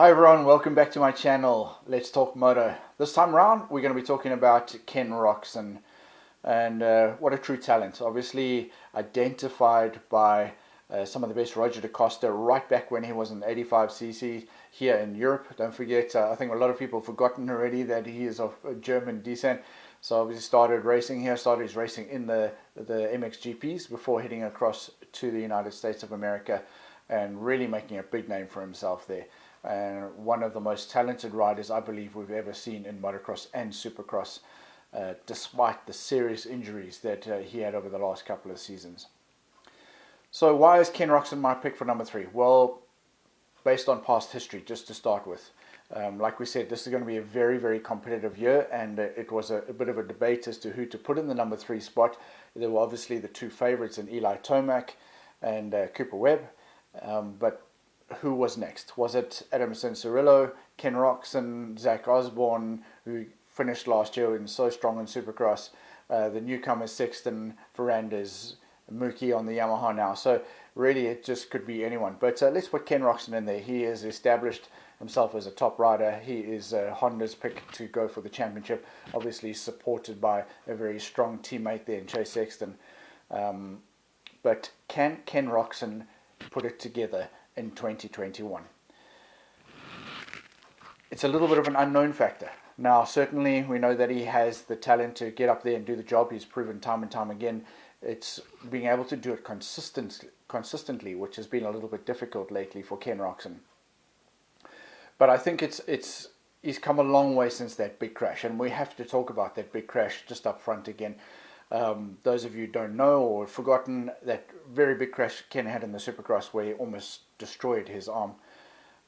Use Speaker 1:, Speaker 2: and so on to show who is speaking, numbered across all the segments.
Speaker 1: Hi everyone, welcome back to my channel. Let's talk moto. This time around we're going to be talking about Ken Roczen and what a true talent. Obviously identified by some of the best Roger DaCosta right back when he was in 85cc here in Europe. Don't forget, I think a lot of people have forgotten already that he is of German descent. So obviously started racing here, started his racing in the MXGPs before heading across to the United States of America and really making a big name for himself there. And one of the most talented riders I believe we've ever seen in motocross and supercross, despite the serious injuries that he had over the last couple of seasons. So why is Ken Roczen my pick for number 3? Well, based on past history, just to start with. Like we said, this is going to be a very, very competitive year, and it was a bit of a debate as to who to put in the number 3 spot. There were obviously the two favorites in Eli Tomac and Cooper Webb, but who was next? Was it Adam Cianciarulo, Ken Roczen, Zach Osborne, who finished last year and so strong in Supercross, the newcomers Sexton, Ferrandis, Mookie on the Yamaha now. So really it just could be anyone. But let's put Ken Roczen in there. He has established himself as a top rider. He is Honda's pick to go for the championship, obviously supported by a very strong teammate there in Chase Sexton. But can Ken Roczen put it together in 2021? It's a little bit of an unknown factor. Now, certainly we know that he has the talent to get up there and do the job. He's proven time and time again. It's being able to do it consistently, which has been a little bit difficult lately for Ken Roczen. But I think he's come a long way since that big crash, and we have to talk about that big crash just up front again. Those of you who don't know or have forgotten that very big crash Ken had in the Supercross where he almost destroyed his arm,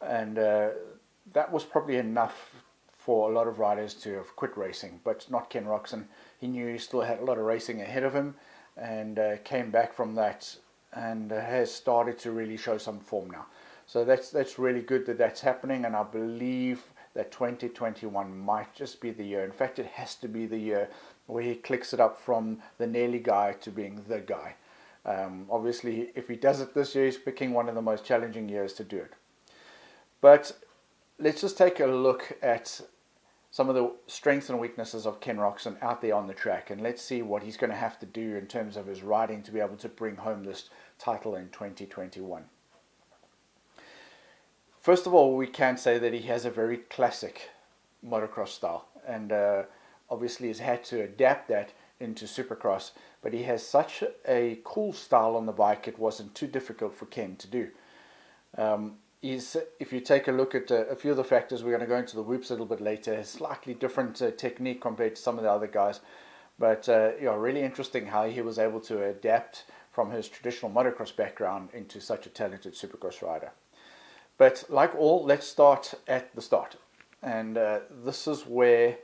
Speaker 1: and that was probably enough for a lot of riders to have quit racing, but not Ken Roczen. He knew he still had a lot of racing ahead of him, and came back from that and has started to really show some form now. So that's really good that that's happening, and I believe that 2021 might just be the year. In fact, it has to be the year where he clicks it up from the nearly guy to being the guy. Obviously, if he does it this year, he's picking one of the most challenging years to do it. But let's just take a look at some of the strengths and weaknesses of Ken Roczen out there on the track, and let's see what he's going to have to do in terms of his riding to be able to bring home this title in 2021. First of all, we can say that he has a very classic motocross style, and obviously has had to adapt that into Supercross, but he has such a cool style on the bike, it wasn't too difficult for Ken to do. If you take a look at a few of the factors, we're going to go into the whoops a little bit later, a slightly different technique compared to some of the other guys, but really interesting how he was able to adapt from his traditional motocross background into such a talented Supercross rider. But like all, let's start at the start, and this is where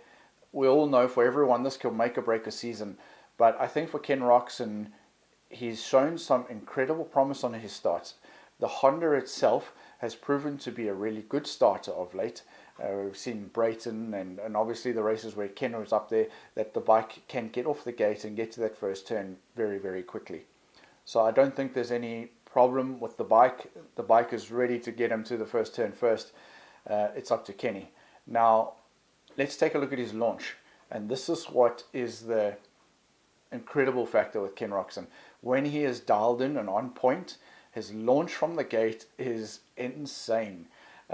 Speaker 1: we all know for everyone this can make or break a season. But I think for Ken Roczen, he's shown some incredible promise on his starts. The Honda itself has proven to be a really good starter of late. We've seen Brayton and obviously the races where Ken was up there, that the bike can get off the gate and get to that first turn very, very quickly. So I don't think there's any problem with the bike. The bike is ready to get him to the first turn first. It's up to Kenny. Now, let's take a look at his launch. And this is what is the incredible factor with Ken Roczen. When he is dialed in and on point, his launch from the gate is insane.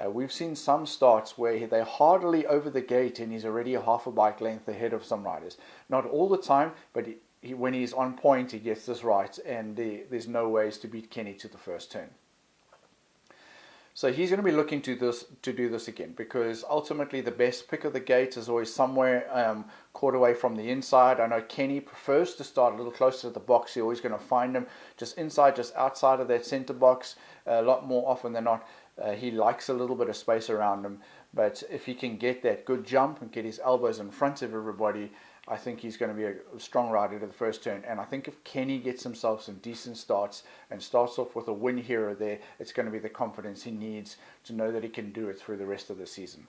Speaker 1: We've seen some starts where they're hardly over the gate and he's already half a bike length ahead of some riders. Not all the time, but when he's on point, he gets this right, and there's no ways to beat Kenny to the first turn. So he's going to be looking to do this again, because ultimately the best pick of the gate is always somewhere caught away from the inside. I know Kenny prefers to start a little closer to the box. You're always going to find him just inside, just outside of that center box a lot more often than not. He likes a little bit of space around him, but if he can get that good jump and get his elbows in front of everybody, I think he's going to be a strong rider to the first turn. And I think if Kenny gets himself some decent starts and starts off with a win here or there, it's going to be the confidence he needs to know that he can do it through the rest of the season.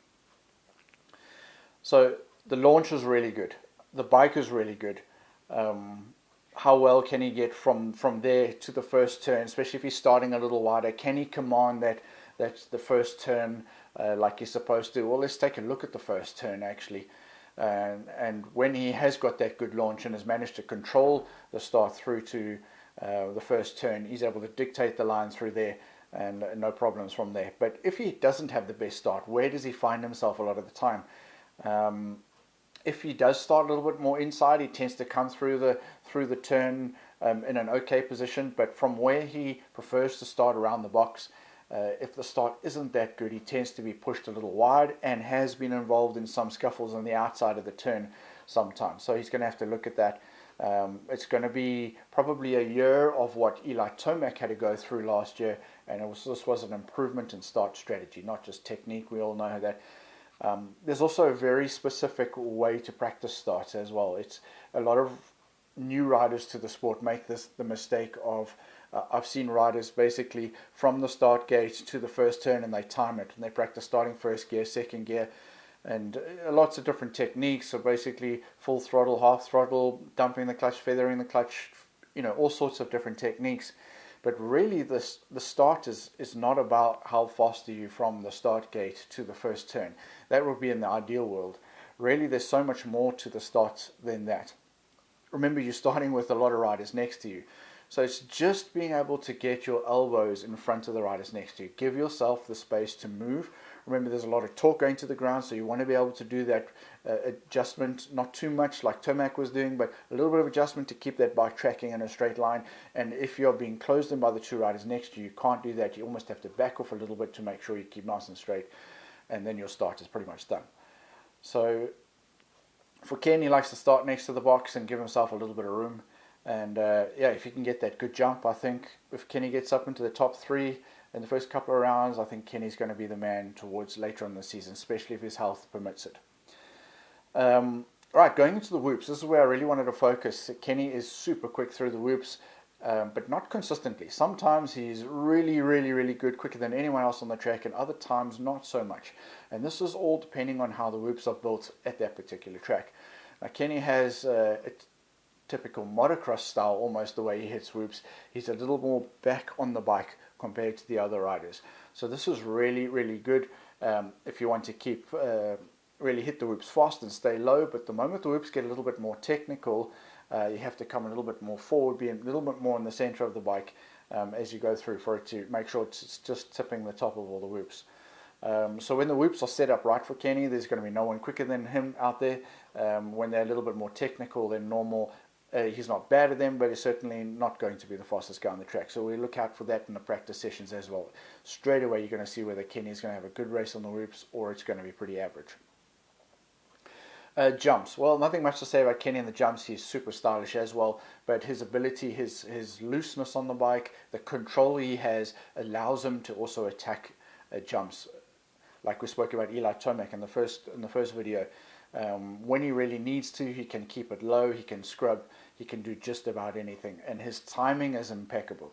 Speaker 1: So the launch is really good. The bike is really good. How well can he get from there to the first turn, especially if he's starting a little wider? Can he command that the first turn like he's supposed to. Well, let's take a look at the first turn actually. And when he has got that good launch and has managed to control the start through to the first turn, he's able to dictate the line through there, and no problems from there. But if he doesn't have the best start, where does he find himself a lot of the time? If he does start a little bit more inside, he tends to come through the turn in an okay position. But from where he prefers to start around the box, if the start isn't that good, he tends to be pushed a little wide and has been involved in some scuffles on the outside of the turn sometimes. So he's going to have to look at that. It's going to be probably a year of what Eli Tomac had to go through last year, and this was an improvement in start strategy, not just technique. We all know that. There's also a very specific way to practice starts as well. It's a lot of new riders to the sport make the mistake of I've seen riders basically from the start gate to the first turn, and they time it, and they practice starting first gear, second gear, and lots of different techniques. So basically full throttle, half throttle, dumping the clutch, feathering the clutch, all sorts of different techniques. But really the start is not about how fast are you from the start gate to the first turn. That would be in the ideal world. Really, there's so much more to the start than that. Remember, you're starting with a lot of riders next to you. So it's just being able to get your elbows in front of the riders next to you. Give yourself the space to move. Remember, there's a lot of torque going to the ground, so you want to be able to do that adjustment, not too much like Tomac was doing, but a little bit of adjustment to keep that bike tracking in a straight line. And if you're being closed in by the two riders next to you, you can't do that. You almost have to back off a little bit to make sure you keep nice and straight, and then your start is pretty much done. So for Ken, he likes to start next to the box and give himself a little bit of room. And if he can get that good jump, I think if Kenny gets up into the top 3 in the first couple of rounds, I think Kenny's going to be the man towards later in the season, especially if his health permits it. Right, going into the whoops, this is where I really wanted to focus. Kenny is super quick through the whoops, but not consistently. Sometimes he's really, really, really good, quicker than anyone else on the track, and other times not so much. And this is all depending on how the whoops are built at that particular track. Now, Kenny has a typical motocross style, almost the way he hits whoops. He's a little more back on the bike compared to the other riders. So this is really, really good if you want to keep really hit the whoops fast and stay low. But the moment the whoops get a little bit more technical, you have to come a little bit more forward, be a little bit more in the center of the bike as you go through, for it to make sure it's just tipping the top of all the whoops. So when the whoops are set up right for Kenny, there's going to be no one quicker than him out there. When they're a little bit more technical than normal, he's not bad at them, but he's certainly not going to be the fastest guy on the track. So we look out for that in the practice sessions as well. Straight away, you're going to see whether Kenny's going to have a good race on the whoops or it's going to be pretty average. Jumps. Well, nothing much to say about Kenny in the jumps. He's super stylish as well, but his ability, his looseness on the bike, the control he has allows him to also attack jumps. Like we spoke about Eli Tomac in the first video. When he really needs to, he can keep it low, he can scrub, he can do just about anything, and his timing is impeccable.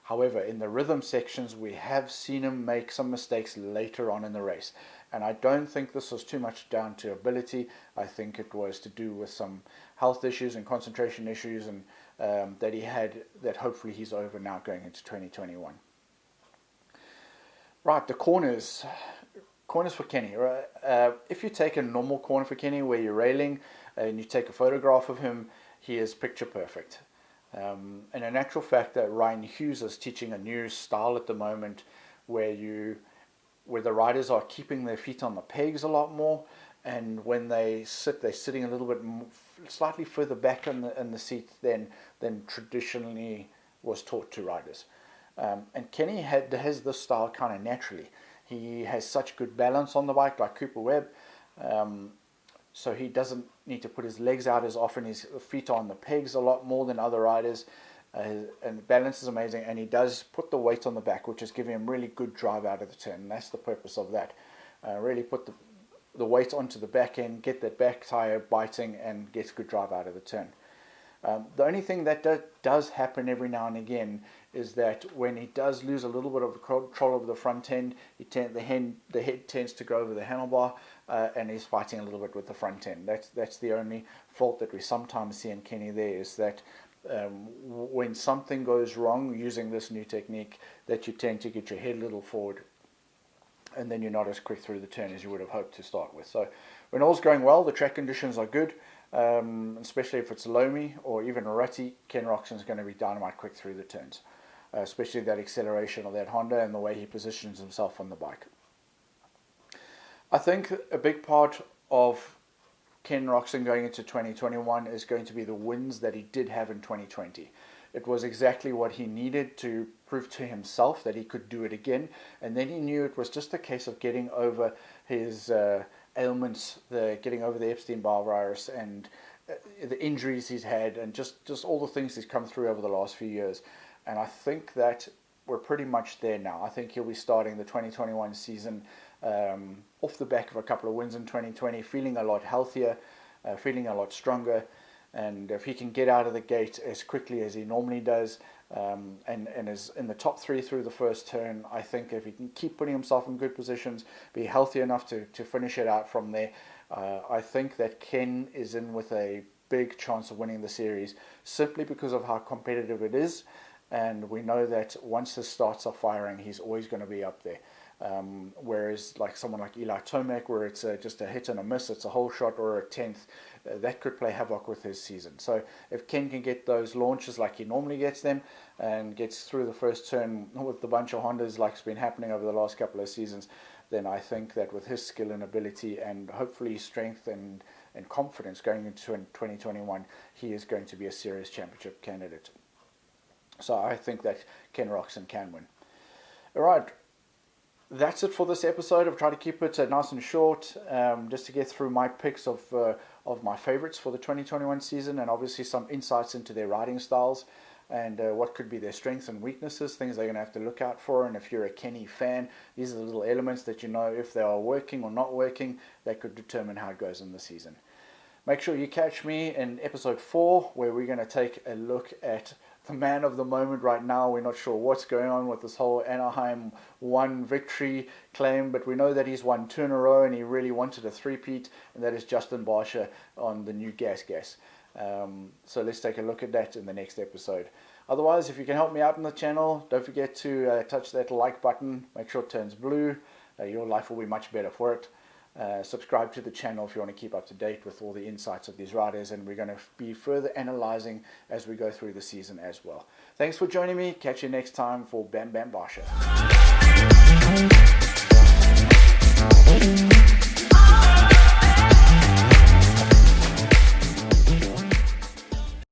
Speaker 1: However, in the rhythm sections, we have seen him make some mistakes later on in the race, and I don't think this was too much down to ability. I think it was to do with some health issues and concentration issues, and that he had, that hopefully he's over now going into 2021. Right, the corners. Corners for Kenny. If you take a normal corner for Kenny where you're railing and you take a photograph of him, he is picture perfect. And in actual fact, Ryan Hughes is teaching a new style at the moment where the riders are keeping their feet on the pegs a lot more, and when they sit, they're sitting a little bit slightly further back in the seat than traditionally was taught to riders. And Kenny has this style kind of naturally. He has such good balance on the bike, like Cooper Webb, so he doesn't need to put his legs out as often. His feet are on the pegs a lot more than other riders, and the balance is amazing, and he does put the weight on the back, which is giving him really good drive out of the turn, and that's the purpose of that. Really put the weight onto the back end, get that back tyre biting, and gets good drive out of the turn. The only thing that does happen every now and again is that when he does lose a little bit of control over the front end, the head tends to go over the handlebar, and he's fighting a little bit with the front end. That's the only fault that we sometimes see in Kenny there, is that when something goes wrong using this new technique, that you tend to get your head a little forward. and then you're not as quick through the turn as you would have hoped to start with. So when all's going well, the track conditions are good, especially if it's loamy or even rutty. Ken Roczen is going to be dynamite quick through the turns, especially that acceleration of that Honda and the way he positions himself on the bike. I think a big part of Ken Roczen going into 2021 is going to be the wins that he did have in 2020. It was exactly what he needed to prove to himself that he could do it again. And then he knew it was just a case of getting over his ailments, getting over the Epstein-Barr virus and the injuries he's had, and just all the things he's come through over the last few years. And I think that we're pretty much there now. I think he'll be starting the 2021 season off the back of a couple of wins in 2020, feeling a lot healthier, feeling a lot stronger. And if he can get out of the gate as quickly as he normally does, and is in the top 3 through the first turn, I think if he can keep putting himself in good positions, be healthy enough to finish it out from there, I think that Ken is in with a big chance of winning the series, simply because of how competitive it is. And we know that once his starts are firing, he's always going to be up there. Whereas like someone like Eli Tomac, where it's just a hit and a miss, it's a whole shot or a 10th, that could play havoc with his season. So if Ken can get those launches like he normally gets them, and gets through the first turn with the bunch of Hondas like it's been happening over the last couple of seasons, then I think that with his skill and ability and hopefully strength and confidence going into 2021, he is going to be a serious championship candidate. So I think that Ken Roczen can win. All right. That's it for this episode. I've tried to keep it nice and short, just to get through my picks of my favorites for the 2021 season, and obviously some insights into their riding styles and what could be their strengths and weaknesses, things they're going to have to look out for. And if you're a Kenny fan, these are the little elements that you know if they are working or not working, that could determine how it goes in the season. Make sure you catch me in episode 4, where we're going to take a look at the man of the moment right now. We're not sure what's going on with this whole Anaheim 1 victory claim, but we know that he's won 2 in a row and he really wanted a 3-peat, and that is Justin Barsha on the new Gas. So let's take a look at that in the next episode. Otherwise, if you can help me out on the channel, don't forget to touch that like button. Make sure it turns blue. Your life will be much better for it. Subscribe to the channel if you want to keep up to date with all the insights of these riders, and we're going to be further analyzing as we go through the season as well. Thanks for joining me. Catch you next time for Bam Bam Barsha.